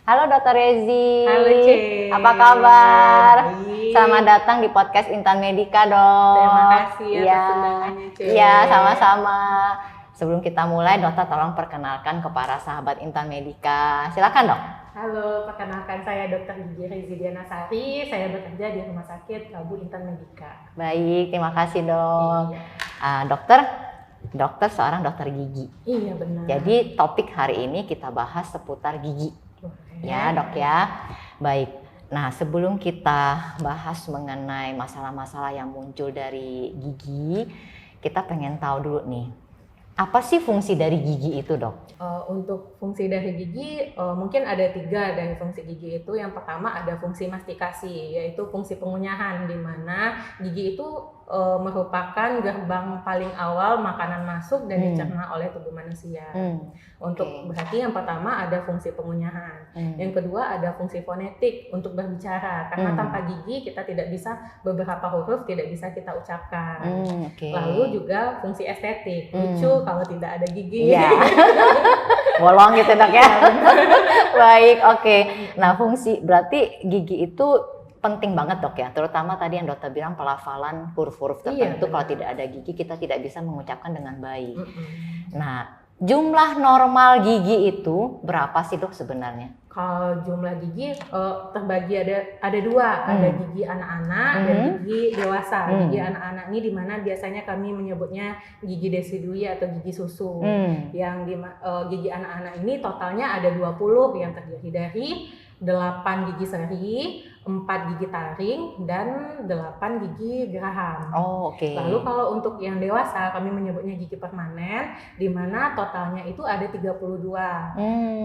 Halo Dokter Rezi. Halo Cek. Apa kabar? Baik. Selamat datang di podcast Intan Medika dong. Terima kasih atas undangannya, Cek. Iya, sama-sama. Sebelum kita mulai, dokter tolong perkenalkan ke para sahabat Intan Medika. Silakan dok. Halo, perkenalkan saya Dr. Gigi Rezi Diana Sari. Saya bekerja di Rumah Sakit Kalbu Intan Medika. Baik, terima kasih dok. Iya. Dokter seorang dokter gigi. Iya benar. Jadi topik hari ini kita bahas seputar gigi. Ya dok ya. Baik. Nah sebelum kita bahas mengenai masalah-masalah yang muncul dari gigi, kita pengen tahu dulu nih, apa sih fungsi dari gigi itu dok? Untuk fungsi dari gigi, mungkin ada 3 dari fungsi gigi itu. Yang pertama ada fungsi mastikasi, yaitu fungsi pengunyahan, di mana gigi itu merupakan gerbang paling awal makanan masuk dan dicerna oleh tubuh manusia. Berarti yang pertama ada fungsi pengunyahan. Yang kedua ada fungsi fonetik untuk berbicara, karena tanpa gigi kita tidak bisa beberapa huruf tidak bisa kita ucapkan. Lalu juga fungsi estetik, lucu kalau tidak ada gigi. Ya. Bolong gitu dok ya. Baik, oke. Nah fungsi berarti gigi itu penting banget dok ya, terutama tadi yang dokter bilang pelafalan huruf-huruf tertentu. Kalau tidak ada gigi kita tidak bisa mengucapkan dengan baik. Nah jumlah normal gigi itu berapa sih dok sebenarnya? Kalau jumlah gigi terbagi ada 2, ada gigi anak-anak dan gigi dewasa. Gigi anak-anak ini dimana biasanya kami menyebutnya gigi desidui atau gigi susu. Yang gigi anak-anak ini totalnya ada 20 yang terdiri dari 8 gigi seri, 4 gigi taring, dan 8 gigi geraham. Lalu kalau untuk yang dewasa kami menyebutnya gigi permanen, di mana totalnya itu ada 32.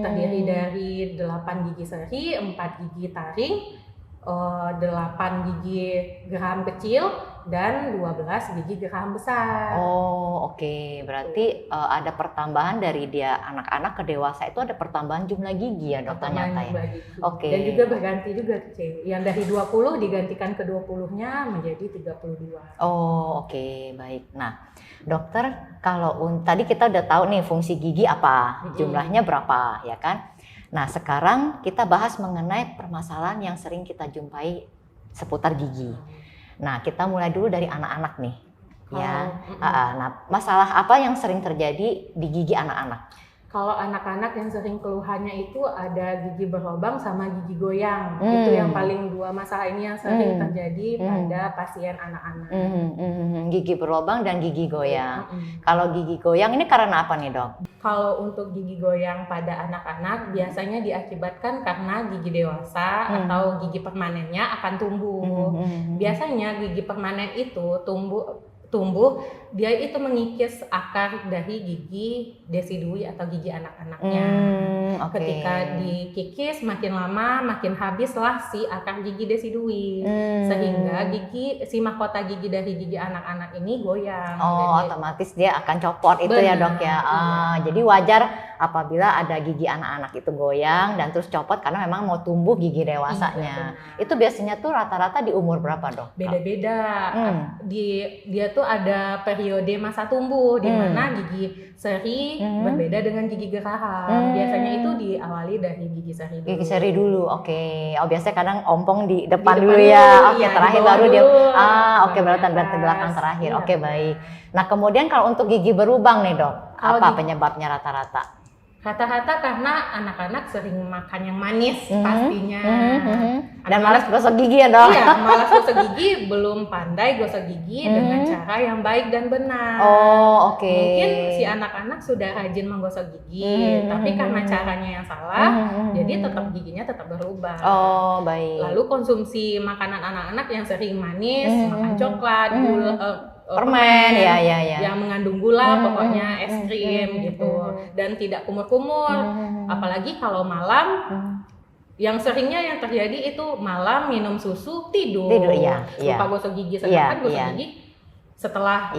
Terdiri dari 8 gigi seri, 4 gigi taring, 8 gigi geraham kecil, dan 12 gigi geraham besar. Berarti ada pertambahan dari dia anak-anak ke dewasa itu ada pertambahan jumlah gigi ya dok ternyata ya. Dan juga berganti juga Cek. Yang dari 20 digantikan ke 20-nya menjadi 32. Baik. Nah, dokter kalau tadi kita udah tahu nih fungsi gigi apa, jumlahnya berapa ya kan? Nah, sekarang kita bahas mengenai permasalahan yang sering kita jumpai seputar gigi. Nah, kita mulai dulu dari anak-anak nih. Nah, masalah apa yang sering terjadi di gigi anak-anak? Kalau anak-anak yang sering keluhannya itu ada gigi berlubang sama gigi goyang. Itu yang paling 2 masalah ini yang sering terjadi pada pasien anak-anak. Gigi berlubang dan gigi goyang. Kalau gigi goyang ini karena apa nih dok? Kalau untuk gigi goyang pada anak-anak biasanya diakibatkan karena gigi dewasa atau gigi permanennya akan tumbuh. Biasanya gigi permanen itu tumbuh dia itu mengikis akar dari gigi desidui atau gigi anak-anaknya. Ketika dikikis makin lama makin habislah si akar gigi desidui, sehingga si mahkota gigi dari gigi anak-anak ini goyang. Jadi, otomatis dia akan copot itu ya dok ya. Jadi wajar apabila ada gigi anak-anak itu goyang dan terus copot karena memang mau tumbuh gigi dewasanya. Itu biasanya tuh rata-rata di umur berapa dok? Beda-beda. Dia tuh ada periode masa tumbuh di mana gigi seri berbeda dengan gigi geraham. Biasanya itu diawali dari gigi seri dulu. Gigi seri dulu, biasanya kadang ompong di depan dulu ya. Terakhir baru dia. Berarti belakang terakhir. Baik. Nah kemudian kalau untuk gigi berlubang nih dok, apa penyebabnya rata-rata? Rata-rata karena anak-anak sering makan yang manis pastinya. Dan malas gosok gigi ya dok? Iya, malas gosok gigi, belum pandai gosok gigi dengan cara yang baik dan benar. Mungkin si anak-anak sudah rajin menggosok gigi, tapi karena caranya yang salah, jadi tetap giginya tetap berubah. Baik. Lalu konsumsi makanan anak-anak yang sering manis, makan coklat, permen, yang mengandung gula, pokoknya es krim gitu, dan tidak kumur-kumur. Apalagi kalau malam, yang seringnya yang terjadi itu malam minum susu tidur lupa gosok gigi. Sedangkan gosok gigi setelah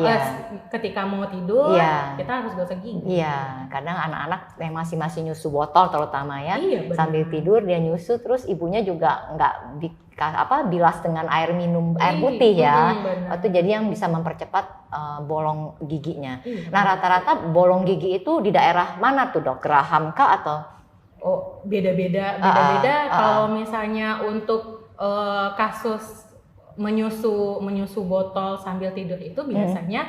ketika mau tidur kita harus gosok gigi. Kadang anak-anak yang masih nyusu botol terutama ya, sambil tidur dia nyusu, terus ibunya juga nggak bilas dengan air putih ya. Itu jadi yang bisa mempercepat bolong giginya. Nah rata-rata bolong gigi itu di daerah mana tuh dok? Geraham kah atau? Oh, beda-beda. Kalau misalnya untuk kasus menyusu botol sambil tidur itu biasanya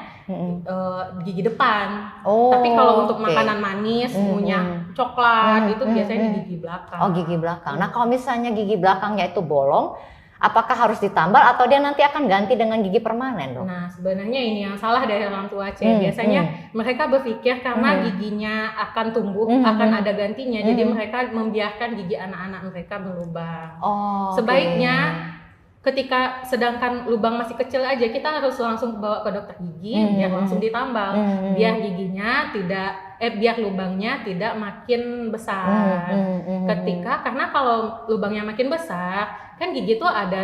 gigi depan. Tapi kalau untuk makanan manis, ngunyah coklat itu biasanya di gigi belakang. Oh, gigi belakang. Nah, kalau misalnya gigi belakangnya itu bolong, apakah harus ditambal atau dia nanti akan ganti dengan gigi permanen, Dok? Nah, sebenarnya ini yang salah dari orang tua, biasanya mereka berpikir karena giginya akan tumbuh, akan ada gantinya, jadi mereka membiarkan gigi anak-anak mereka berlubang. Sebaiknya ketika sedangkan lubang masih kecil aja, kita harus langsung bawa ke dokter gigi biar langsung ditambal, biar giginya biar lubangnya tidak makin besar. Karena kalau lubangnya makin besar, kan gigi itu ada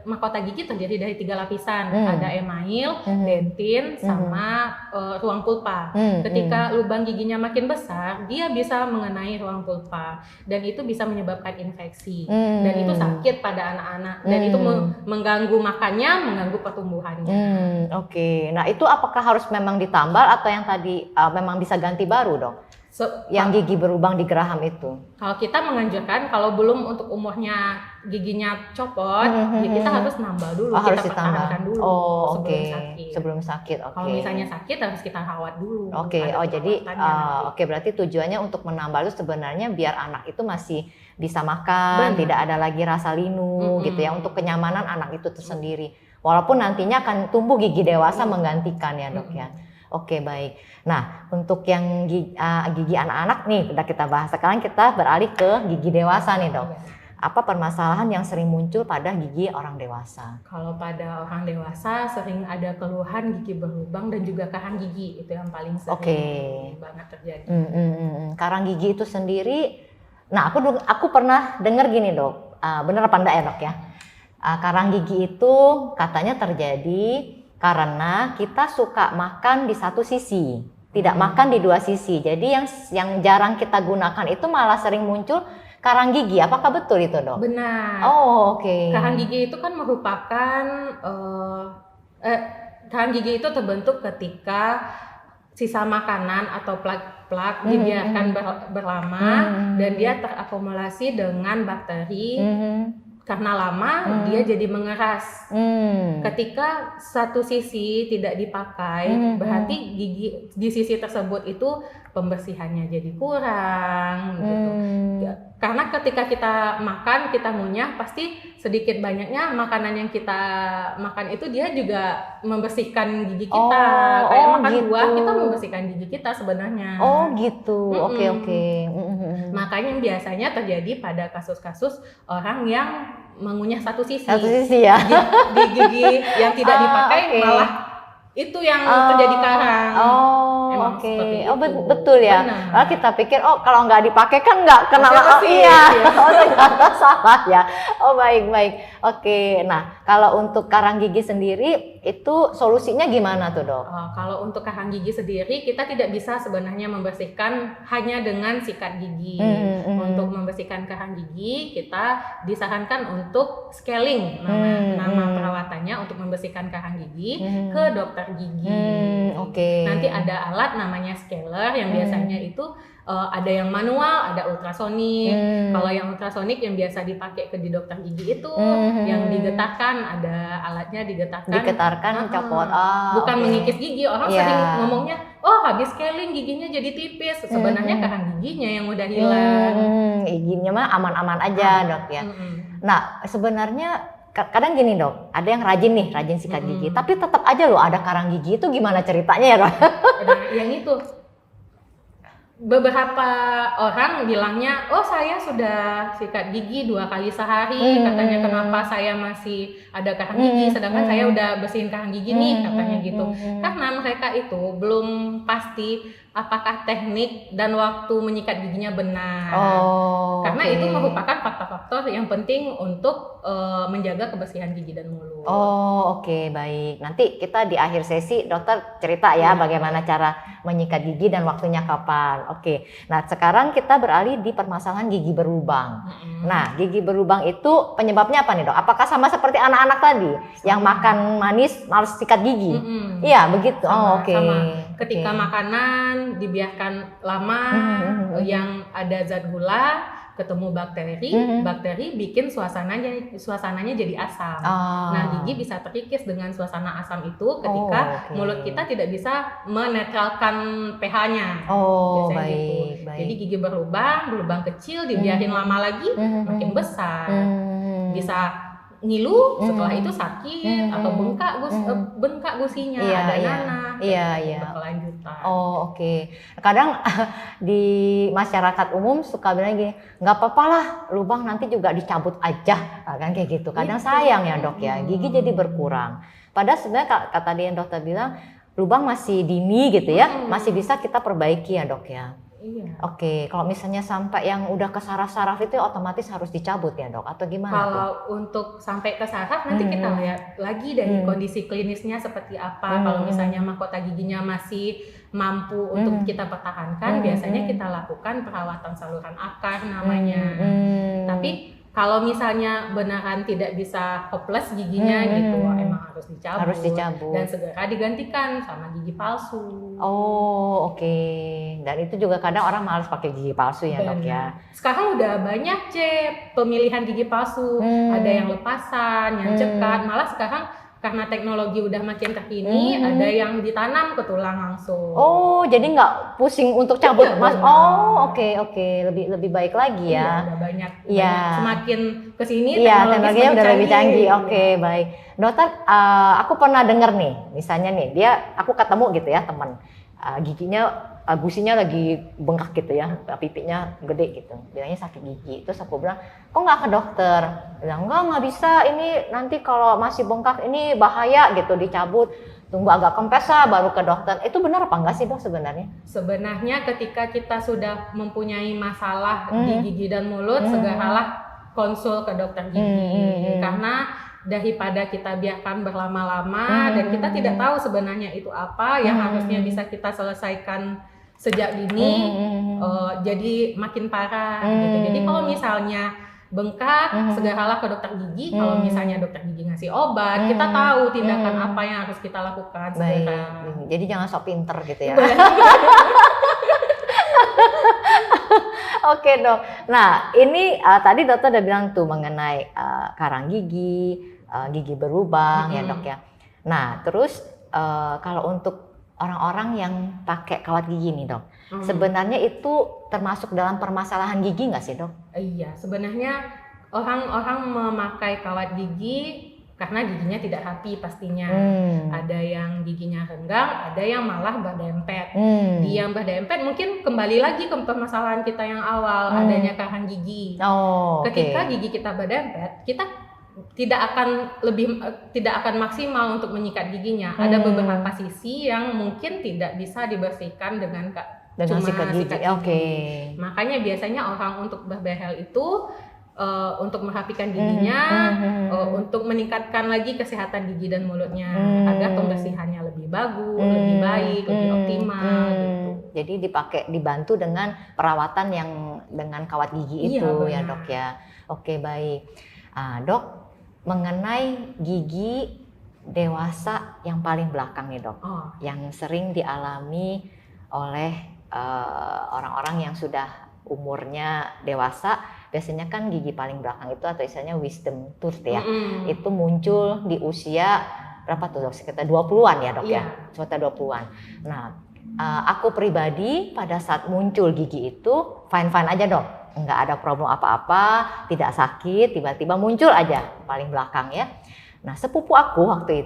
mahkota gigi terdiri dari 3 lapisan, ada email, dentin, sama ruang pulpa. Ketika lubang giginya makin besar, dia bisa mengenai ruang pulpa dan itu bisa menyebabkan infeksi dan itu sakit pada anak-anak dan itu mengganggu makannya, mengganggu pertumbuhannya. Oke. Nah, itu apakah harus memang ditambal atau yang tadi memang bisa ganti baru, Dok? Yang gigi berlubang di geraham itu. Kalau kita menganjurkan kalau belum untuk umurnya giginya copot, ya kita harus nambal dulu, kita pertahankan dulu sebelum sakit. Sebelum sakit, oke. Kalau misalnya sakit harus kita rawat dulu. Oke, jadi berarti tujuannya untuk menambal itu sebenarnya biar anak itu masih bisa makan, tidak ada lagi rasa linu gitu ya, untuk kenyamanan anak itu tersendiri. Walaupun nantinya akan tumbuh gigi dewasa menggantikan ya, Dok ya. Oke, baik. Nah, untuk yang gigi anak-anak nih udah kita bahas. Sekarang kita beralih ke gigi dewasa nih, Dok. Apa permasalahan yang sering muncul pada gigi orang dewasa? Kalau pada orang dewasa sering ada keluhan gigi berlubang dan juga karang gigi, itu yang paling sering banget terjadi. Karang gigi itu sendiri, nah aku pernah dengar gini, Dok. Bener apa enggak ya, Dok ya? Karang gigi itu katanya terjadi karena kita suka makan di satu sisi, tidak makan di dua sisi. Jadi yang jarang kita gunakan itu malah sering muncul karang gigi. Apakah betul itu, Dok? Benar. Oke. Karang gigi itu kan merupakan karang gigi itu terbentuk ketika sisa makanan atau plak dibiarkan berlama dan dia terakumulasi dengan bakteri. Karena lama dia jadi mengeras. Ketika satu sisi tidak dipakai, berarti gigi di sisi tersebut itu pembersihannya jadi kurang gitu. Karena ketika kita makan, kita ngunyah, pasti sedikit banyaknya makanan yang kita makan itu dia juga membersihkan gigi kita. Kayak makan buah, kita membersihkan gigi kita sebenarnya. Oh gitu. Oke. Makanya biasanya terjadi pada kasus-kasus orang yang mengunyah satu sisi ya. Di gigi yang tidak dipakai malah itu yang terjadi karang. Oke. Betul ya. Kita pikir kalau nggak dipakai kan nggak kena. Ternyata salah ya. Baik. Oke. Nah, kalau untuk karang gigi sendiri itu solusinya gimana tuh, Dok? Kalau untuk karang gigi sendiri kita tidak bisa sebenarnya membersihkan hanya dengan sikat gigi. Untuk membersihkan karang gigi kita disarankan untuk scaling nama perawatannya untuk membersihkan karang gigi ke dokter gigi. Nanti ada alat namanya scaler yang biasanya itu ada yang manual, ada ultrasonik. Kalau yang ultrasonik yang biasa dipakai di dokter gigi itu yang digetarkan, ada alatnya digetarkan copot. Bukan mengikis gigi. Orang sering ngomongnya, habis scaling giginya jadi tipis. Sebenarnya karang giginya yang udah hilang. Giginya mah aman-aman aja, Dok ya. Nah, sebenarnya kadang gini, Dok, ada yang rajin sikat gigi, tapi tetap aja loh ada karang gigi. Itu gimana ceritanya ya, Dok? Nah, yang itu beberapa orang bilangnya, saya sudah sikat gigi 2 kali sehari, katanya kenapa saya masih ada karang gigi, sedangkan saya udah bersihin karang gigi nih, katanya gitu. Karena mereka itu belum pasti apakah teknik dan waktu menyikat giginya benar. Karena itu merupakan faktor-faktor yang penting untuk menjaga kebersihan gigi dan mulut. Oke, baik. Nanti kita di akhir sesi dokter cerita ya bagaimana cara menyikat gigi dan waktunya kapan. Oke. Nah, sekarang kita beralih di permasalahan gigi berlubang. Nah, gigi berlubang itu penyebabnya apa nih, Dok? Apakah sama seperti anak-anak tadi yang makan manis malas sikat gigi? Iya, begitu. Oke. Sama. Ketika makanan dibiarkan lama yang ada zat gula ketemu bakteri, bakteri bikin suasananya jadi asam. Nah, gigi bisa terkikis dengan suasana asam itu ketika mulut kita tidak bisa menetralkan pH-nya. Biasanya gitu. Jadi gigi berlubang kecil, dibiarin lama lagi makin besar. Bisa ngilu, setelah itu sakit atau bengkak gusinya, ada nanah, berkelanjutan. Kadang di masyarakat umum suka bilang gini, nggak apa-apa lah, lubang nanti juga dicabut aja, kan kayak gitu. Kadang sayang ya dok ya, gigi jadi berkurang. Padahal sebenarnya kata dia yang dokter bilang, lubang masih dini gitu ya, masih bisa kita perbaiki ya dok ya. Iya. Kalau misalnya sampai yang udah ke saraf-saraf itu otomatis harus dicabut ya dok, atau gimana? Kalau untuk sampai ke saraf nanti kita lihat lagi dari kondisi klinisnya seperti apa. Kalau misalnya mahkota giginya masih mampu untuk kita pertahankan, biasanya kita lakukan perawatan saluran akar namanya. Tapi kalau misalnya beneran tidak bisa hopeless giginya gitu, emang harus dicabut dan segera digantikan sama gigi palsu. Dan itu juga kadang orang malas pakai gigi palsu ya dok ya. Sekarang udah banyak pemilihan gigi palsu, ada yang lepasan, yang cekat, malah sekarang karena teknologi udah makin terkini, ada yang ditanam ke tulang langsung. Jadi nggak pusing untuk cabut, mas? Lebih baik lagi ya. Udah banyak. Semakin kesini teknologinya udah lebih canggih. Baik. Dokter, aku pernah dengar nih, misalnya nih, aku ketemu gitu ya teman, giginya gusinya lagi bengkak gitu ya, pipinya gede gitu, bilangnya sakit gigi. Terus aku bilang, kok nggak ke dokter? Bilang nggak bisa, ini nanti kalau masih bengkak ini bahaya gitu, dicabut, tunggu agak kempes baru ke dokter. Itu benar apa enggak sih dok sebenarnya? Sebenarnya ketika kita sudah mempunyai masalah di gigi dan mulut, segeralah konsul ke dokter gigi. Karena daripada kita biarkan berlama-lama dan kita tidak tahu sebenarnya itu apa yang harusnya bisa kita selesaikan sejak dini, jadi makin parah gitu. Jadi kalau misalnya bengkak, segeralah ke dokter gigi. Kalau misalnya dokter gigi ngasih obat, kita tahu tindakan apa yang harus kita lakukan segera. Jadi jangan sok pinter gitu ya. Oke dok. Nah ini tadi dokter udah bilang tuh mengenai karang gigi, gigi berlubang ya dok ya. Nah terus kalau untuk orang-orang yang pakai kawat gigi nih dok, sebenarnya itu termasuk dalam permasalahan gigi nggak sih dok? Iya, sebenarnya orang-orang memakai kawat gigi karena giginya tidak rapi pastinya. Ada yang giginya renggang, ada yang malah berdempet. Di yang berdempet mungkin kembali lagi ke permasalahan kita yang awal, adanya karang gigi. Ketika gigi kita berdempet, kita tidak akan maksimal untuk menyikat giginya. Ada beberapa sisi yang mungkin tidak bisa dibersihkan dengan cuma sikat gigi. Makanya biasanya orang untuk berbehel itu untuk merapikan giginya, untuk meningkatkan lagi kesehatan gigi dan mulutnya agar pembersihannya lebih bagus, lebih baik, lebih optimal gitu. Jadi dibantu dengan perawatan yang dengan kawat gigi itu ya dok ya. Baik. Dok, mengenai gigi dewasa yang paling belakang nih dok, yang sering dialami oleh orang-orang yang sudah umurnya dewasa, biasanya kan gigi paling belakang itu atau istilahnya wisdom tooth ya, itu muncul di usia berapa tuh dok? Sekitar 20-an ya dok ya? Sekitar 20-an. Nah, aku pribadi pada saat muncul gigi itu fine-fine aja dok, nggak ada problem apa-apa, tidak sakit, tiba-tiba muncul aja paling belakang ya. Nah, sepupu aku waktu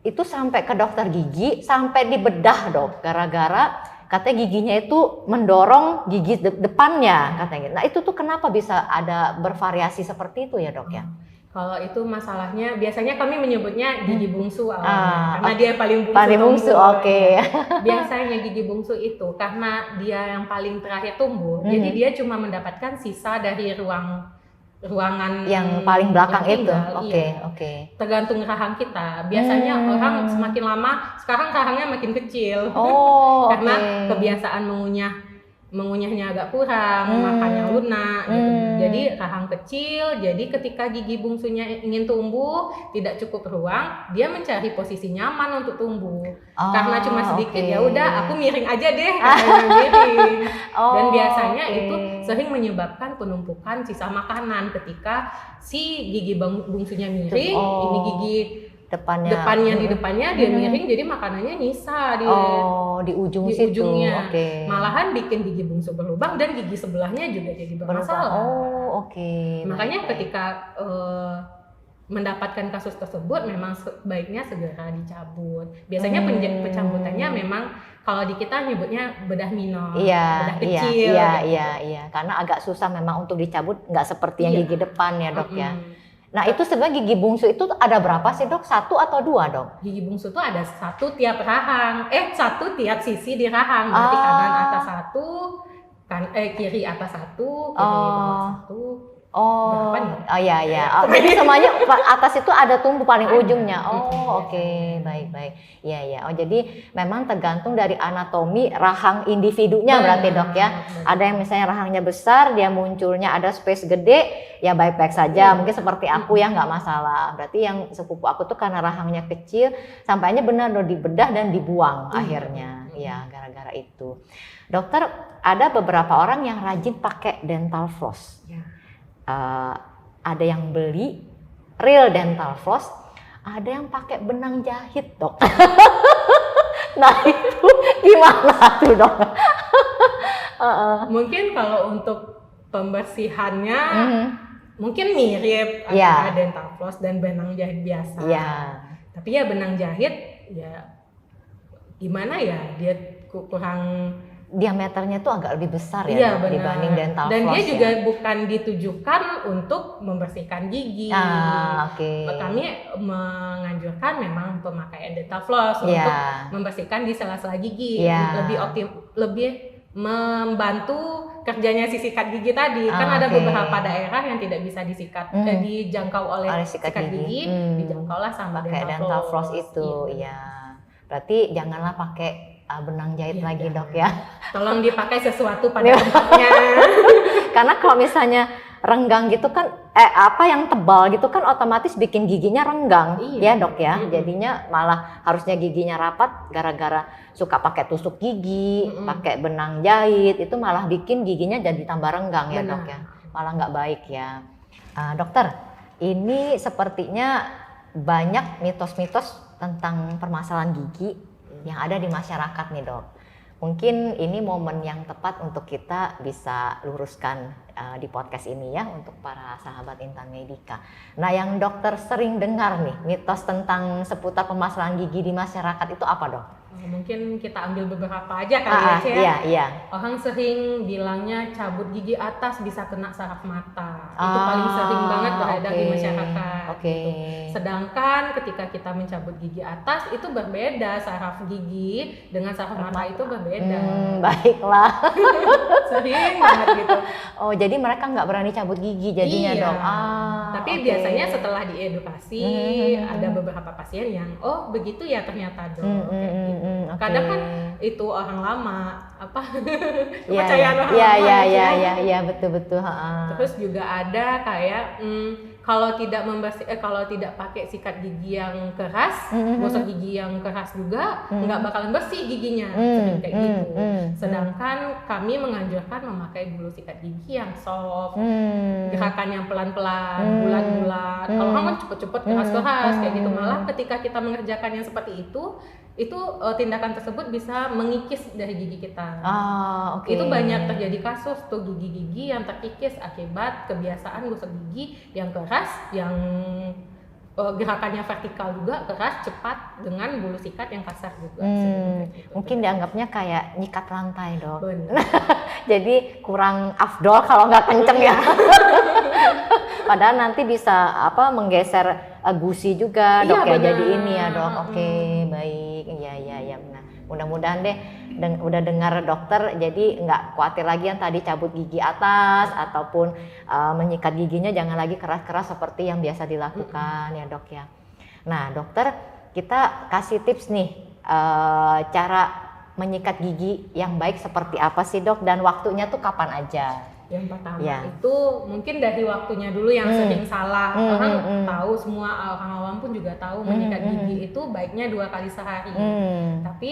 itu sampai ke dokter gigi, sampai dibedah dok, gara-gara katanya giginya itu mendorong gigi depannya katanya. Nah, itu tuh kenapa bisa ada bervariasi seperti itu ya dok ya? Kalau itu masalahnya biasanya kami menyebutnya gigi bungsu awalnya, karena dia paling bungsu. Biasanya gigi bungsu itu karena dia yang paling terakhir tumbuh, jadi dia cuma mendapatkan sisa dari ruangan yang paling belakang yang itu. Tergantung rahang kita. Biasanya orang semakin lama, sekarang rahangnya makin kecil. Karena kebiasaan mengunyah mengunyahnya agak kurang, makannya lunak gitu. Jadi rahang kecil, jadi ketika gigi bungsunya ingin tumbuh, tidak cukup ruang, dia mencari posisi nyaman untuk tumbuh. Karena cuma sedikit, ya udah aku miring aja deh, katanya miring. Dan biasanya itu sering menyebabkan penumpukan sisa makanan ketika si gigi bungsunya miring, ini gigi depannya dia miring, jadi makanannya nyisa di ujungnya. Malahan bikin gigi bungsu berlubang dan gigi sebelahnya juga jadi bermasalah. Makanya ketika mendapatkan kasus tersebut memang sebaiknya segera dicabut. Biasanya pencabutannya memang kalau di kita nyebutnya bedah minor, bedah kecil. Iya. Karena agak susah memang untuk dicabut, nggak seperti yang gigi depan ya dok ya. Nah itu sebenarnya gigi bungsu itu ada berapa sih dok? 1 atau 2 dok? Gigi bungsu itu ada 1 tiap rahang, 1 tiap sisi di rahang. Berarti kanan atas 1, kiri atas 1, kiri bawah 1. Jadi semuanya atas itu ada tumbuh paling ujungnya. Baik. Iya. Jadi memang tergantung dari anatomi rahang individunya berarti dok ya. Ada yang misalnya rahangnya besar, dia munculnya ada space gede, ya baik-baik saja. Mungkin seperti aku ya nggak masalah. Berarti yang sepupu aku tuh karena rahangnya kecil, sampainya benar dibedah dan dibuang akhirnya. Ya gara-gara itu. Dokter, ada beberapa orang yang rajin pakai dental floss. Ada yang beli real dental floss, ada yang pakai benang jahit dok. Nah itu gimana tuh dok? Mungkin kalau untuk pembersihannya mungkin mirip antara dental floss dan benang jahit biasa. Tapi ya benang jahit ya gimana ya, dia kurang, diameternya tuh agak lebih besar ya dok, dibanding dental floss. Dan dia juga bukan ditujukan untuk membersihkan gigi. Kami menganjurkan memang pemakaian dental floss untuk membersihkan di sela-sela gigi, lebih membantu kerjanya si sikat gigi tadi. Kan ada beberapa daerah yang tidak bisa disikat, dijangkau oleh sikat gigi, dijangkaulah sama dental floss itu. Berarti janganlah pakai benang jahit lagi dok ya. Tolong dipakai sesuatu pada tempatnya. Karena kalau misalnya renggang gitu kan, yang tebal gitu kan otomatis bikin giginya renggang, ya dok ya. Jadinya malah harusnya giginya rapat, gara-gara suka pakai tusuk gigi, pakai benang jahit, itu malah bikin giginya jadi tambah renggang ya dok ya. Malah nggak baik ya. Dokter, ini sepertinya banyak mitos-mitos tentang permasalahan gigi yang ada di masyarakat nih dok. Mungkin ini momen yang tepat untuk kita bisa luruskan di podcast ini ya untuk para sahabat Intan Medika. Nah yang dokter sering dengar nih mitos tentang seputar permasalahan gigi di masyarakat itu apa dok? Mungkin kita ambil beberapa aja kali ya. Iya. Orang sering bilangnya cabut gigi atas bisa kena saraf mata. Itu paling sering banget beredar di masyarakat. Sedangkan ketika kita mencabut gigi atas itu berbeda, saraf gigi dengan saraf mata itu berbeda. Baiklah. Sering banget gitu. Jadi mereka nggak berani cabut gigi jadinya dok. Tapi biasanya setelah diedukasi ada beberapa pasien yang begitu ya ternyata dok. Kadang kan itu orang lama kepercayaan orang lama. Iya betul. Terus juga ada kayak kalau tidak pakai sikat gigi yang keras, gosok gigi yang keras juga nggak bakalan bersih giginya, kayak gitu. Sedangkan kami menganjurkan memakai bulu sikat gigi yang soft, gerakan yang pelan-pelan, bulat-bulat. Kalau kan cepet-cepet keras-keras kayak gitu, malah ketika kita mengerjakan yang seperti itu tindakan tersebut bisa mengikis dari gigi kita. Itu banyak terjadi kasus tuh gigi-gigi yang terkikis akibat kebiasaan gosok gigi yang keras, yang gerakannya vertikal juga, keras, cepat, dengan bulu sikat yang kasar juga. Mungkin dianggapnya kayak nyikat lantai dok. Jadi kurang afdol kalau nggak kenceng ya. Padahal nanti bisa menggeser gusi juga dok ya. Jadi ini ya dok. Baik. Iya. Nah, mudah-mudahan deh udah dengar dokter, jadi nggak khawatir lagi yang tadi cabut gigi atas ataupun menyikat giginya jangan lagi keras-keras seperti yang biasa dilakukan ya dok ya. Nah dokter, kita kasih tips nih cara menyikat gigi yang baik seperti apa sih dok, dan waktunya tuh kapan aja? Yang pertama Ya. itu mungkin dari waktunya dulu yang sering salah. Orang tahu semua, orang awam pun juga tahu menyikat gigi itu baiknya 2 kali sehari. Tapi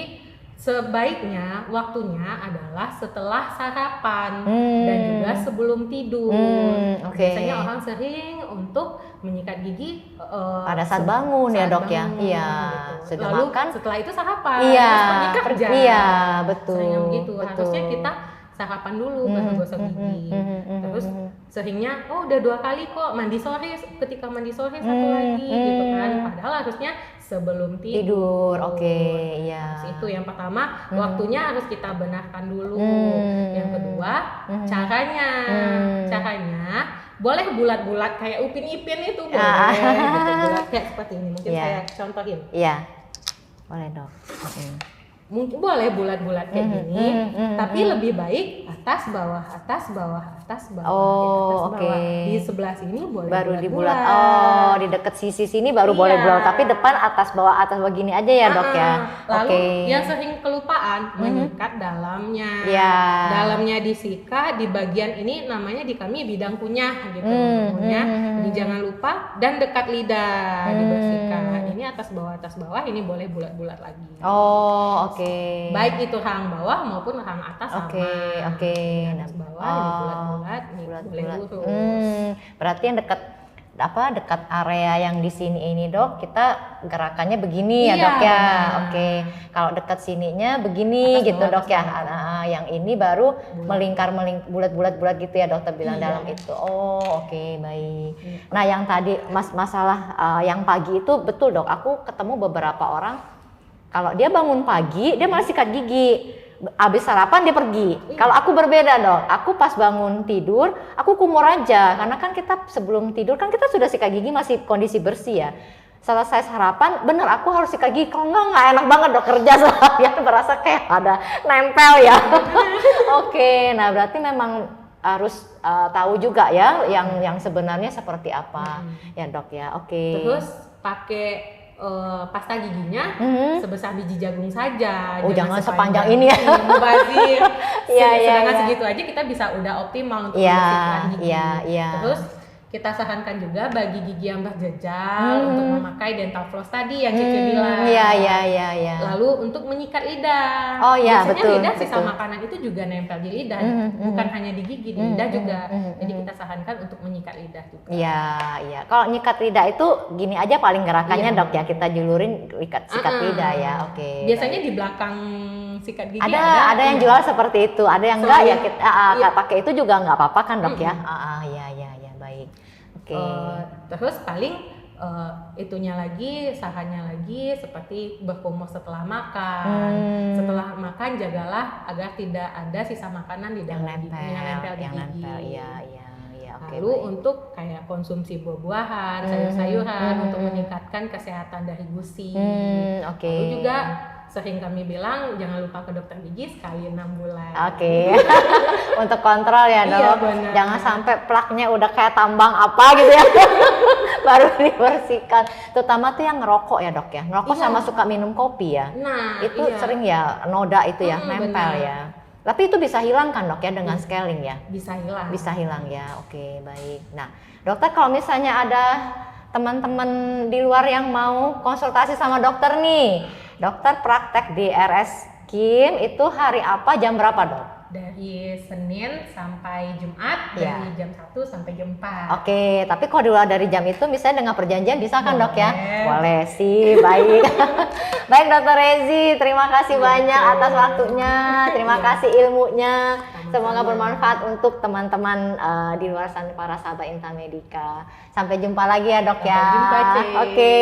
sebaiknya waktunya adalah setelah sarapan dan juga sebelum tidur. Biasanya orang sering untuk menyikat gigi pada saat bangun ya dok ya. bangun, Iya. gitu. Sudah Lalu makan. setelah itu sarapan. Iya. Terus pergi kerja. Iya betul. Seringnya begitu. Betul. Harusnya kita sarapan dulu baru gosok gigi. Terus seringnya udah 2 kali kok, mandi sore, ketika mandi sore satu lagi gitu kan. Padahal harusnya sebelum tidur. Oke, iya. Terus itu yang pertama, waktunya harus kita benarkan dulu. Yang kedua, caranya boleh bulat-bulat kayak Upin Ipin itu boleh gitu, bulat kayak seperti ini. Mungkin saya contohin. Iya. Boleh dok. Mungkin boleh bulat-bulat kayak gini, tapi lebih baik atas bawah, atas bawah, atas bawah. Oh, oke. Di sebelah sini boleh Baru bulat-bulat. dibulat. Oh, di dekat sisi sini baru boleh bulat, tapi depan atas bawah gini aja ya dok ya. Lalu yang sering kelupaan menyikat dalamnya. Iya. Dalamnya disikat, di bagian ini namanya di kami bidang kunyah gitu. Kunyah. Jadi jangan lupa, dan dekat lidah dibersihkan. Ini atas bawah, ini boleh bulat-bulat lagi. Oh, oke. Baik itu rahang bawah maupun rahang atas sama. Oke. Atas bawah ini bulat-bulat, ini boleh lurus. Berarti yang dekat area yang di sini ini dok, kita gerakannya begini ya dok ya. benar. Oke. Kalau dekat sininya begini Atas gitu bawah, dok ya. atas Yang ini baru melingkar bulat gitu ya dokter bilang Iya. dalam itu. Oh, oke, baik. Nah, yang tadi masalah yang pagi itu betul dok. Aku ketemu beberapa orang, kalau dia bangun pagi dia malah sikat gigi. Abis sarapan dia pergi. Kalau aku berbeda dok, aku pas bangun tidur aku kumur aja, karena kan kita sebelum tidur kan kita sudah sikat gigi masih kondisi bersih ya. Selesai sarapan bener aku harus sikat gigi, kalau nggak enak banget dok kerja seharian berasa kayak ada nempel ya. Oke, nah berarti memang harus tahu juga ya yang sebenarnya seperti apa ya dok ya. Oke. Terus pakai pasta giginya sebesar biji jagung saja. Oh, jangan sepanjang ini ya. Mubazir. Sedangkan Iya. segitu aja kita bisa udah optimal untuk Iya, membersihkan gigi. iya. Terus kita sarankan juga bagi gigi yang berjejal untuk memakai dental floss tadi yang Cici bilang. Iya. Lalu untuk menyikat lidah. Oh iya, biasanya betul, lidah sisa betul. makanan itu juga nempel di lidah, bukan hanya di gigi, di lidah juga. Jadi kita sarankan untuk menyikat lidah juga. Iya. Kalau nyikat lidah itu gini aja paling gerakannya Iya. dok ya, kita julurin sikat lidah ya. Oke. Biasanya di belakang sikat gigi ada yang jual seperti itu, ada yang enggak ya kita Iya. pakai itu juga nggak apa-apa kan dok ya. Iya baik. Oke. Terus paling itunya lagi, sarannya lagi seperti berkumur setelah makan. Setelah makan jagalah agar tidak ada sisa makanan di dalam gigi, yang nempel di gigi. Iya. Oke, Lalu baik. untuk kayak konsumsi buah-buahan, sayur-sayuran untuk meningkatkan kesehatan dari gusi. Oke. Lalu juga sering kami bilang jangan lupa ke dokter gigi sekali 6 bulan. Oke. Untuk kontrol ya dok. Iya, benar. Jangan sampai plaknya udah kayak tambang apa gitu ya. Baru dibersihkan. Terutama tuh yang ngerokok ya dok ya. Ngerokok Iya. sama suka minum kopi ya. Nah, Itu iya. sering ya noda itu ya, nempel benar. ya. Tapi itu bisa hilang kan dok ya dengan scaling ya. Bisa hilang. Bisa hilang ya. Oke, baik. Nah, dokter kalau misalnya ada teman-teman di luar yang mau konsultasi sama dokter nih, dokter praktek di RS Kim itu hari apa, jam berapa dok? Dari Senin sampai Jumat, Iya. dari jam 1 sampai jam 4. Oke, tapi kalau di luar dari jam itu misalnya dengan perjanjian bisa kan dok ya? Boleh. Boleh sih, baik. Baik dokter Rezi, terima kasih banyak atas waktunya, terima kasih ilmunya. Semoga bermanfaat untuk teman-teman di luar sana, para sahabat Intan Medika. Sampai jumpa lagi ya dok ya. Sampai jumpa, Cik. Oke.